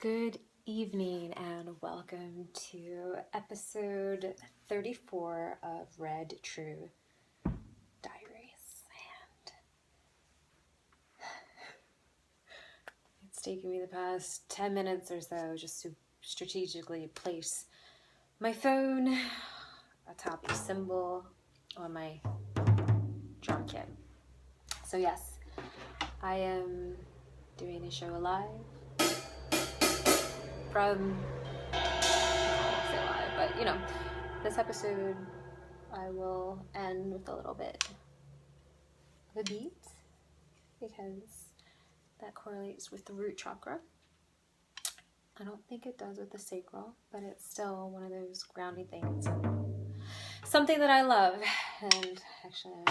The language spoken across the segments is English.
Good evening and welcome to episode 34 of True Diaries. And it's taken me the past 10 minutes or so just to strategically place my phone atop a symbol on my drum kit. So yes, I am doing a show live from, I won't say live, but this episode I will end with a little bit of a beat because that correlates with the root chakra. I don't think it does with the sacral, but it's still one of those grounding things and something that I love. And actually,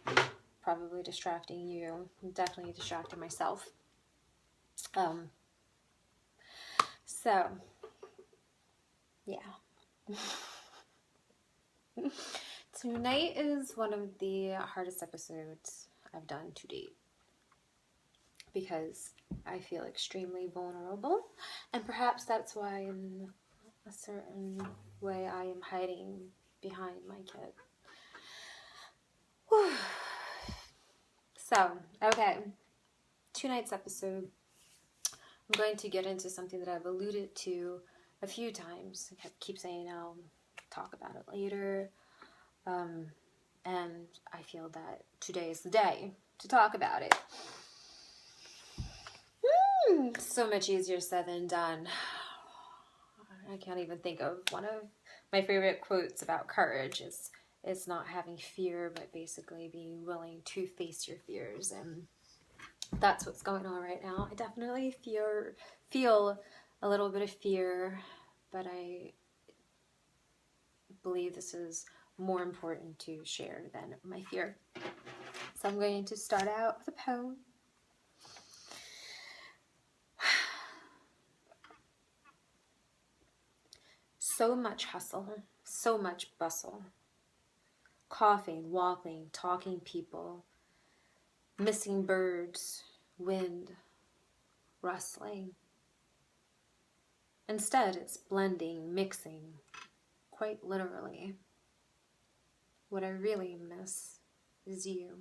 I'm probably distracting you. I'm definitely distracting myself. So, yeah. Tonight is one of the hardest episodes I've done to date because I feel extremely vulnerable, and perhaps that's why in a certain way I am hiding behind my kid. Whew. So, okay, tonight's episode, I'm going to get into something that I've alluded to a few times. I keep saying I'll talk about it later, and I feel that today is the day to talk about it. So much easier said than done. I can't even think of one of my favorite quotes about courage. It's not having fear, but basically being willing to face your fears, and that's what's going on right now. I definitely feel a little bit of fear, but I believe this is more important to share than my fear. So I'm going to start out with a poem. So much hustle, so much bustle. Coughing, walking, talking people. Missing birds, wind, rustling. Instead, it's blending, mixing, quite literally. What I really miss is you.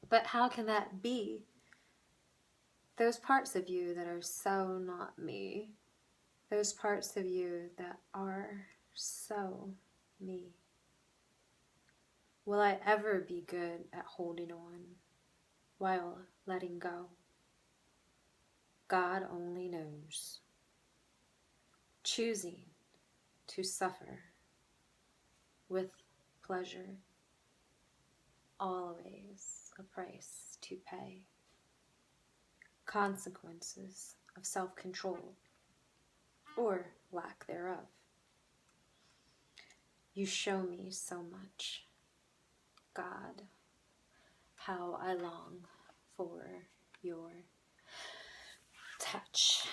But how can that be? Those parts of you that are so not me. Those parts of you that are so me. Will I ever be good at holding on while letting go? God only knows. Choosing to suffer with pleasure, always a price to pay. Consequences of self-control or lack thereof. You show me so much, God, how I long for your touch.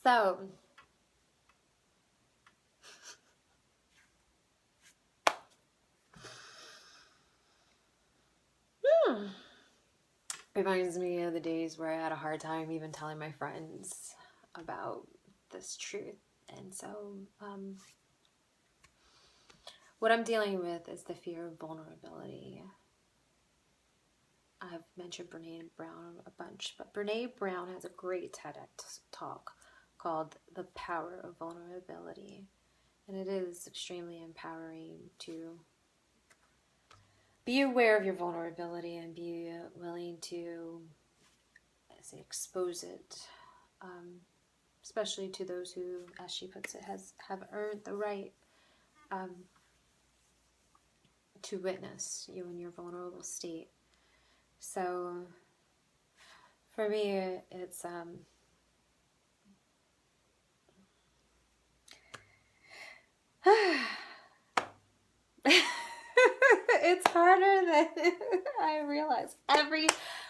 So, reminds me of the days where I had a hard time even telling my friends about this truth. And so, what I'm dealing with is the fear of vulnerability. I've mentioned Brene Brown a bunch, but Brene Brown has a great TEDx talk called The Power of Vulnerability. And it is extremely empowering to be aware of your vulnerability and be willing to, expose it, especially to those who, as she puts it, have earned the right to witness you in your vulnerable state. So, for me, it's it's harder than I realize.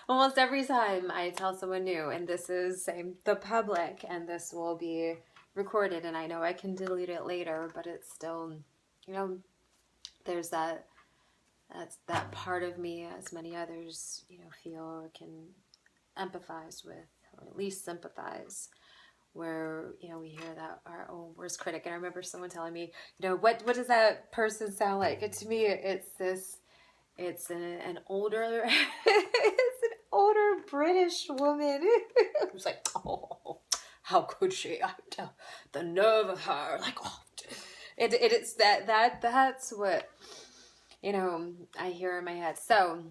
Almost every time I tell someone new, and this is the public, and this will be recorded, and I know I can delete it later, but it's still, there's that part of me, as many others, feel or can empathize with, or at least sympathize, where, you know, we hear that our own worst critic. And I remember someone telling me, you know, what does that person sound like? And to me, it's an older, it's an older British woman. It was like, oh, how could she? The nerve of her. Like, oh, it's that's what, you know, I hear in my head. So,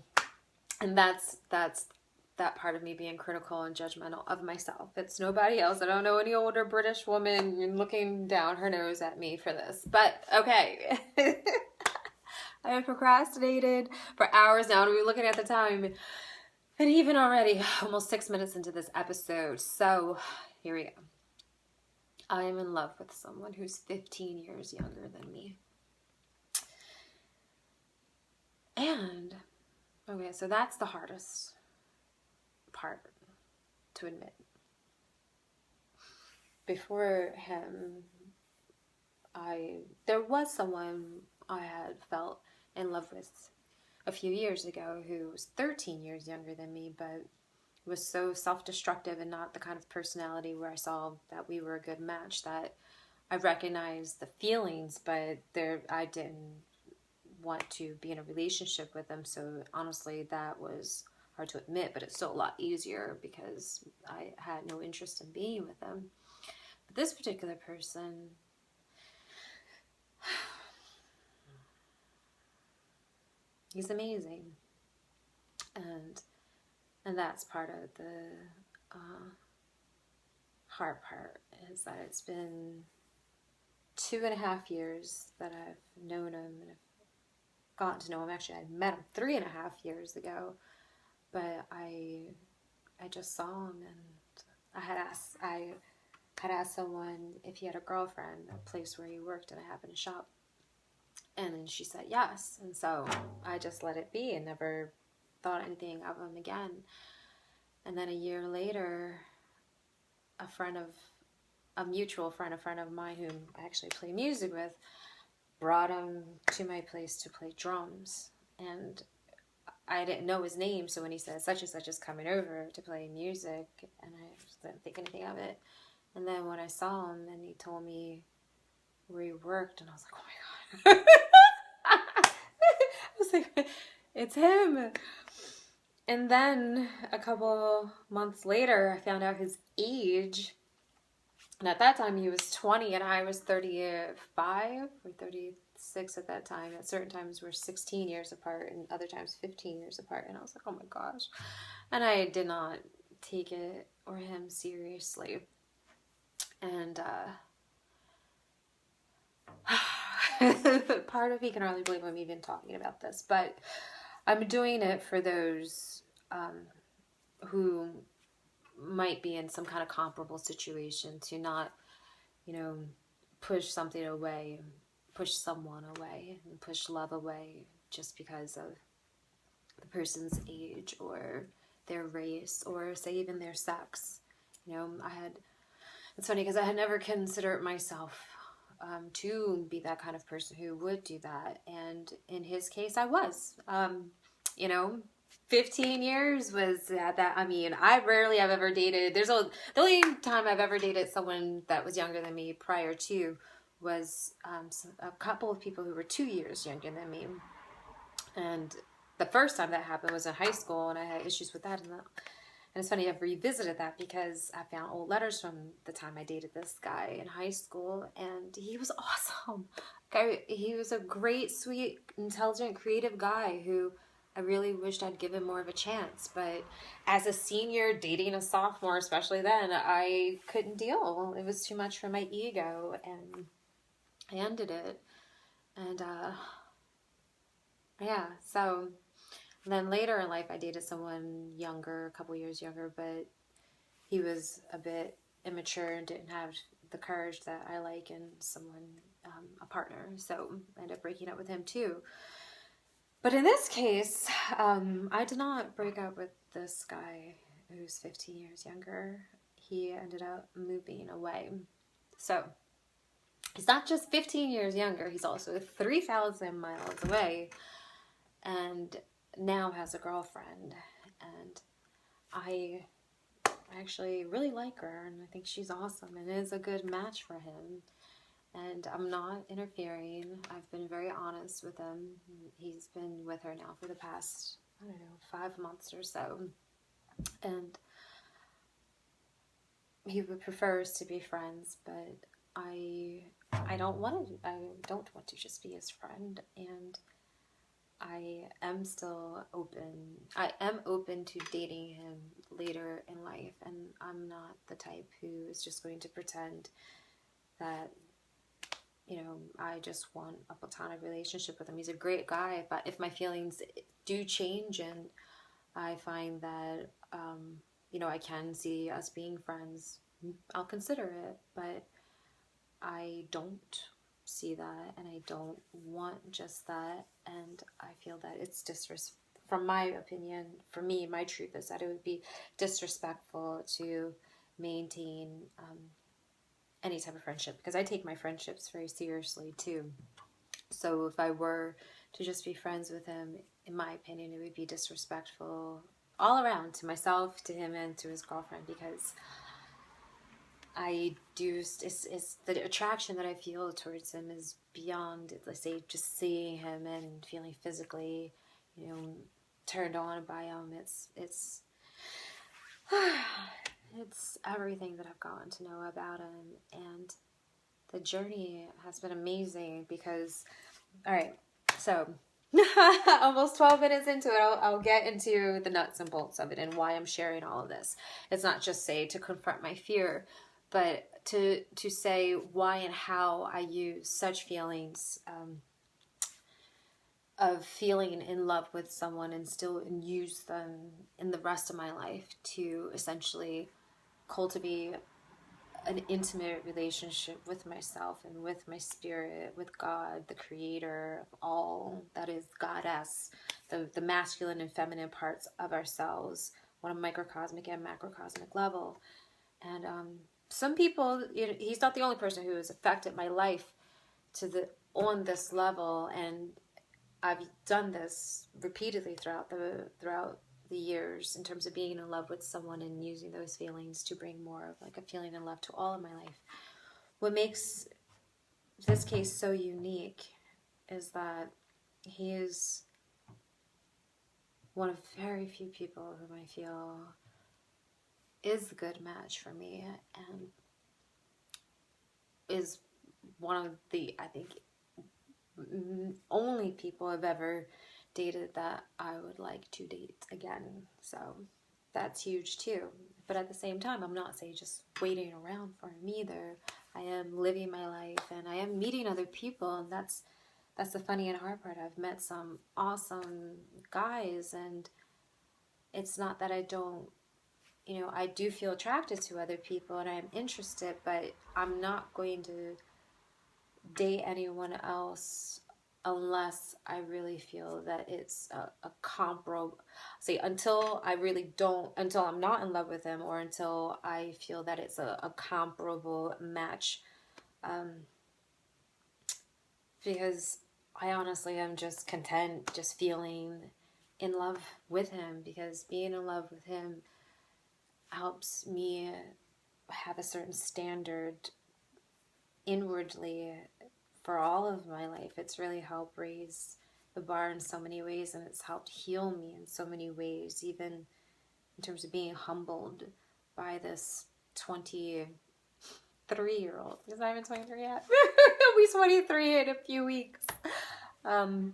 and that's that part of me being critical and judgmental of myself. It's nobody else. I don't know any older British woman looking down her nose at me for this. But okay. I have procrastinated for hours now, and we're looking at the time, and even already almost 6 minutes into this episode. So here we go. I am in love with someone who's 15 years younger than me. And, okay, so that's the hardest part to admit. Before him, there was someone I had felt in love with a few years ago who was 13 years younger than me, but was so self-destructive and not the kind of personality where I saw that we were a good match, that I recognized the feelings, but I didn't want to be in a relationship with them. So honestly, that was hard to admit, but it's still a lot easier because I had no interest in being with them. But this particular person, he's amazing, and that's part of the hard part, is that it's been 2.5 years that I've known him, and I've gotten to know him. Actually, I met him 3.5 years ago, but I just saw him, and I had asked someone if he had a girlfriend, a place where he worked, and I happened to shop. And then she said yes. And so I just let it be and never thought anything of him again. And then a year later, a mutual friend, a friend of mine whom I actually play music with, brought him to my place to play drums. And I didn't know his name, so when he said such and such is coming over to play music, and I didn't think anything of it. And then when I saw him, then he told me where he worked, and I was like, oh my God. I was like, it's him. And then a couple months later, I found out his age. And at that time, he was 20 and I was 35 or 36 at that time. At certain times, we're 16 years apart, and other times 15 years apart. And I was like, oh my gosh. And I did not take it or him seriously. And part of me can hardly believe I'm even talking about this, but I'm doing it for those who might be in some kind of comparable situation, to not, you know, push something away, push someone away, and push love away just because of the person's age or their race, or say even their sex. You know, it's funny because I had never considered myself to be that kind of person who would do that. And in his case, I was. You know, 15 years was that. I mean, I rarely have ever dated. The only time I've ever dated someone that was younger than me prior to was a couple of people who were 2 years younger than me. And the first time that happened was in high school, and I had issues with that. And it's funny, I've revisited that because I found old letters from the time I dated this guy in high school, and he was awesome. He was a great, sweet, intelligent, creative guy who I really wished I'd given more of a chance. But as a senior dating a sophomore, especially then, I couldn't deal. It was too much for my ego, and I ended it. And yeah, so then later in life I dated someone younger, a couple years younger, but he was a bit immature and didn't have the courage that I like in someone, a partner. So I ended up breaking up with him too. But in this case, I did not break up with this guy who's 15 years younger. He ended up moving away. So he's not just 15 years younger, he's also 3,000 miles away, and now has a girlfriend. And I I actually really like her, and I think she's awesome and is a good match for him. And I'm not interfering. I've been very honest with him. He's been with her now for the past, I don't know, 5 months or so. And he prefers to be friends, but I don't want to. I don't want to just be his friend, and I am still open. I am open to dating him later in life, and I'm not the type who is just going to pretend that, you know, I just want a platonic relationship with him. He's a great guy. If my feelings do change and I find that, you know, I can see us being friends, I'll consider it. But I don't see that, and I don't want just that. And I feel that it's from my opinion, for me, my truth is that it would be disrespectful to maintain any type of friendship, because I take my friendships very seriously too. So if I were to just be friends with him, in my opinion, it would be disrespectful all around, to myself, to him, and to his girlfriend, because I do, it's the attraction that I feel towards him is beyond, let's say, just seeing him and feeling physically, you know, turned on by him. It's it's everything that I've gotten to know about him, and the journey has been amazing because, all right, so almost 12 minutes into it, I'll get into the nuts and bolts of it and why I'm sharing all of this. It's not just say to confront my fear, but to say why and how I use such feelings of feeling in love with someone and still use them in the rest of my life to essentially cultivate an intimate relationship with myself and with my spirit, with God, the creator of all that is goddess, the masculine and feminine parts of ourselves on a microcosmic and macrocosmic level. And some people, you know, he's not the only person who has affected my life on this level, and I've done this repeatedly throughout the years in terms of being in love with someone and using those feelings to bring more of like a feeling of love to all of my life. What makes this case so unique is that he is one of very few people whom I feel is a good match for me, and is one of the, I think, only people I've ever dated that I would like to date again. So that's huge too. But at the same time, I'm not saying just waiting around for him either. I am living my life and I am meeting other people, and that's the funny and hard part. I've met some awesome guys, and it's not that I don't, you know, I do feel attracted to other people and I'm interested, but I'm not going to date anyone else unless I really feel that it's a comparable, say, until I'm not in love with him, or until I feel that it's a comparable match, because I honestly am just content just feeling in love with him, because being in love with him helps me have a certain standard inwardly for all of my life. It's really helped raise the bar in so many ways, and it's helped heal me in so many ways, even in terms of being humbled by this 23-year-old. He's not even 23 yet. He'll be 23 in a few weeks. God.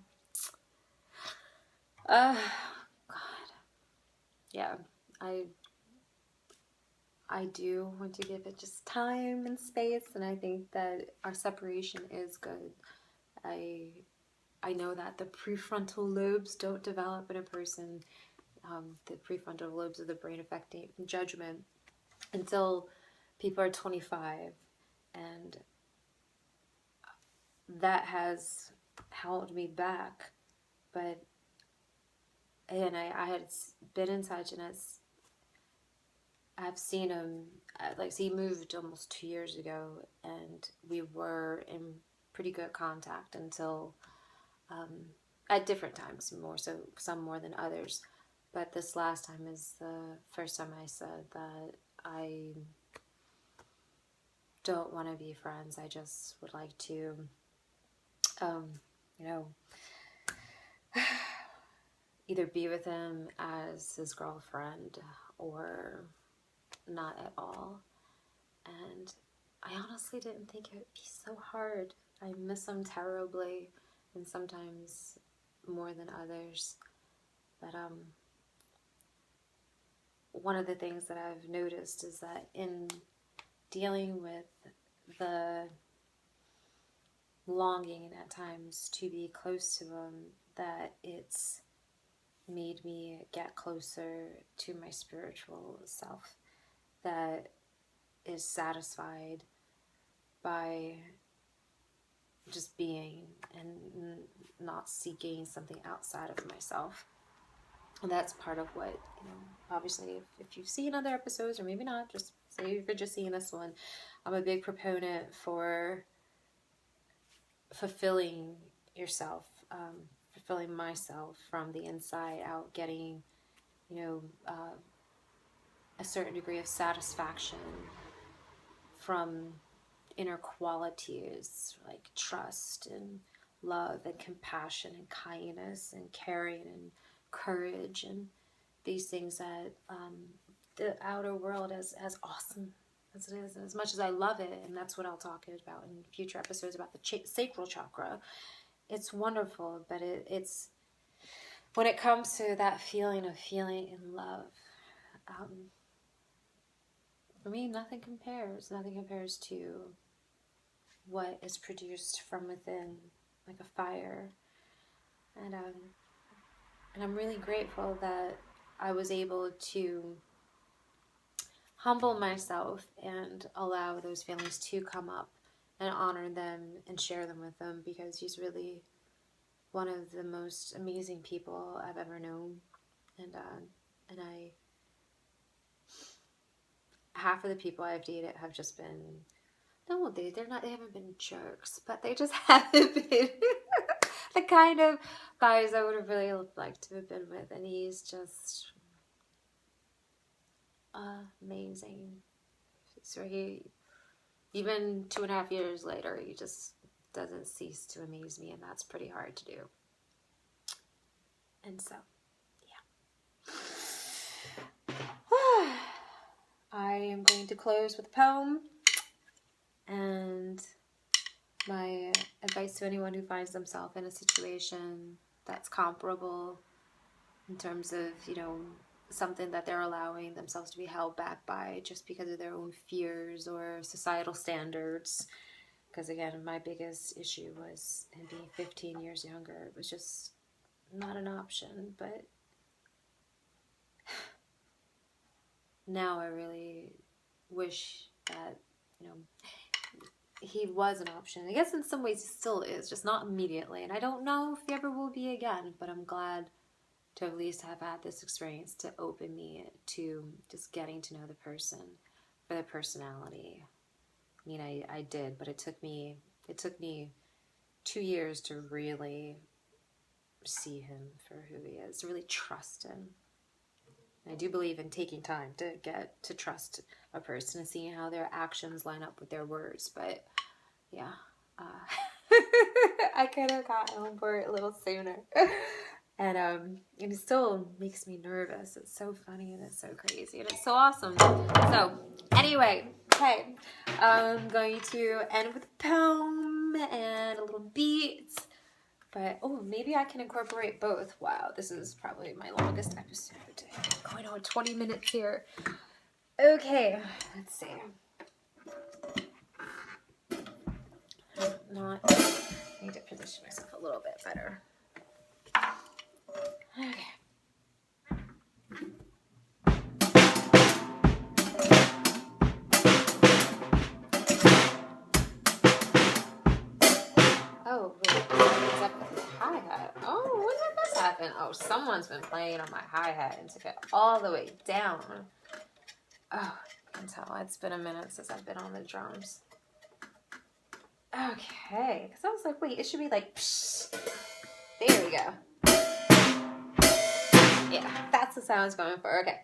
Yeah, I do want to give it just time and space, and I think that our separation is good. I know that the prefrontal lobes don't develop in a person, the prefrontal lobes of the brain affecting judgment, until people are 25, and that has held me back. But, and I had been in touch, and I've seen him, like, so he moved almost 2 years ago, and we were in pretty good contact until, at different times, more so, some more than others. But this last time is the first time I said that I don't want to be friends. I just would like to, you know, either be with him as his girlfriend or not at all. And I honestly didn't think it would be so hard. I miss him terribly, and sometimes more than others. But one of the things that I've noticed is that in dealing with the longing at times to be close to him, that it's made me get closer to my spiritual self that is satisfied by just being and not seeking something outside of myself. And that's part of what, obviously if you've seen other episodes, or maybe not, just say if you're just seeing this one, I'm a big proponent for fulfilling yourself, fulfilling myself from the inside out, getting, a certain degree of satisfaction from inner qualities like trust and love and compassion and kindness and caring and courage and these things that the outer world is as awesome as it is, and as much as I love it, and that's what I'll talk about in future episodes about the sacral chakra. It's wonderful, but it's when it comes to that feeling of feeling in love, for me, nothing compares. Nothing compares to what is produced from within, like a fire. And I'm really grateful that I was able to humble myself and allow those feelings to come up and honor them and share them with them, because he's really one of the most amazing people I've ever known. And I, half of the people I've dated have just been, they haven't been jerks, but they just haven't been the kind of guys I would have really liked to have been with. And he's just amazing. So even 2.5 years later, he just doesn't cease to amaze me, and that's pretty hard to do. And so, yeah. I am going to close with a poem, and my advice to anyone who finds themselves in a situation that's comparable in terms of, something that they're allowing themselves to be held back by just because of their own fears or societal standards. Because again, my biggest issue was in being 15 years younger. It was just not an option. But now I really wish that, he was an option. I guess in some ways he still is, just not immediately. And I don't know if he ever will be again, but I'm glad to at least have had this experience to open me to just getting to know the person for their personality. I mean, I did, but it took me 2 years to really see him for who he is, to really trust him. I do believe in taking time to get to trust a person and seeing how their actions line up with their words. But yeah, I could have gotten on board a little sooner. And it still makes me nervous. It's so funny and it's so crazy and it's so awesome. So anyway, okay, I'm going to end with a poem and a little beat. But, maybe I can incorporate both. Wow, this is probably my longest episode. Going on 20 minutes here. Okay, let's see. I need to position myself a little bit better. Okay. Oh, wait. What's up with the hi-hat? Oh, when did this happen? Oh, someone's been playing on my hi-hat and took it all the way down. Oh, I can tell. It's been a minute since I've been on the drums. Okay. Because I was like, wait, it should be like, psh. There we go. Yeah, that's the sound I was going for. Okay.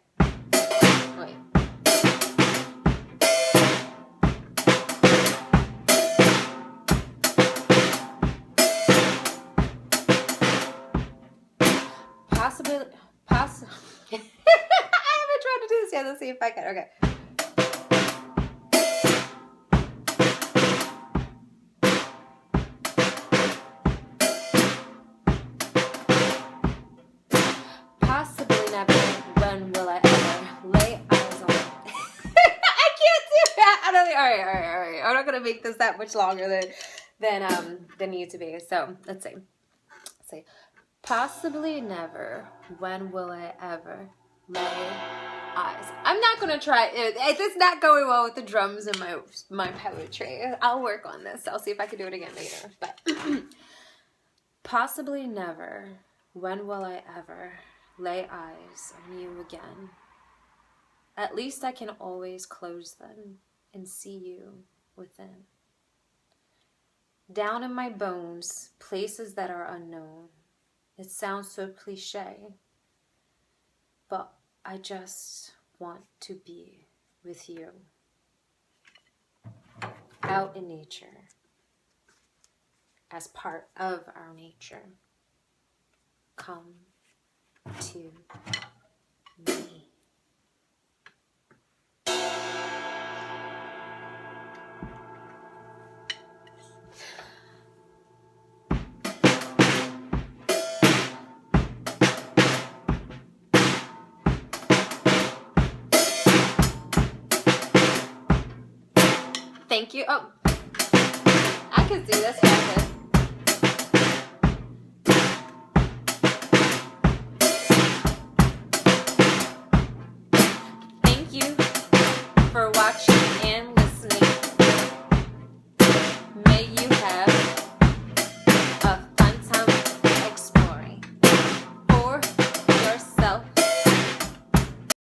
Wait. Possibly. I haven't tried to do this yet. Let's see if I can. Okay. Possibly never. When will I ever lay eyes on it? I can't do that. I don't think. All right. I'm not gonna make this that much longer than need to be. So let's see. Let's see. Possibly never. When will I ever lay eyes? I'm not gonna try. It's not going well with the drums and my poetry. I'll work on this. I'll see if I can do it again later. But possibly never. When will I ever lay eyes on you again? At least I can always close them and see you within. Down in my bones, places that are unknown. It sounds so cliche, but I just want to be with you. Out in nature, as part of our nature. Come to me. Thank you. Oh, I could do this record. Thank you for watching and listening. May you have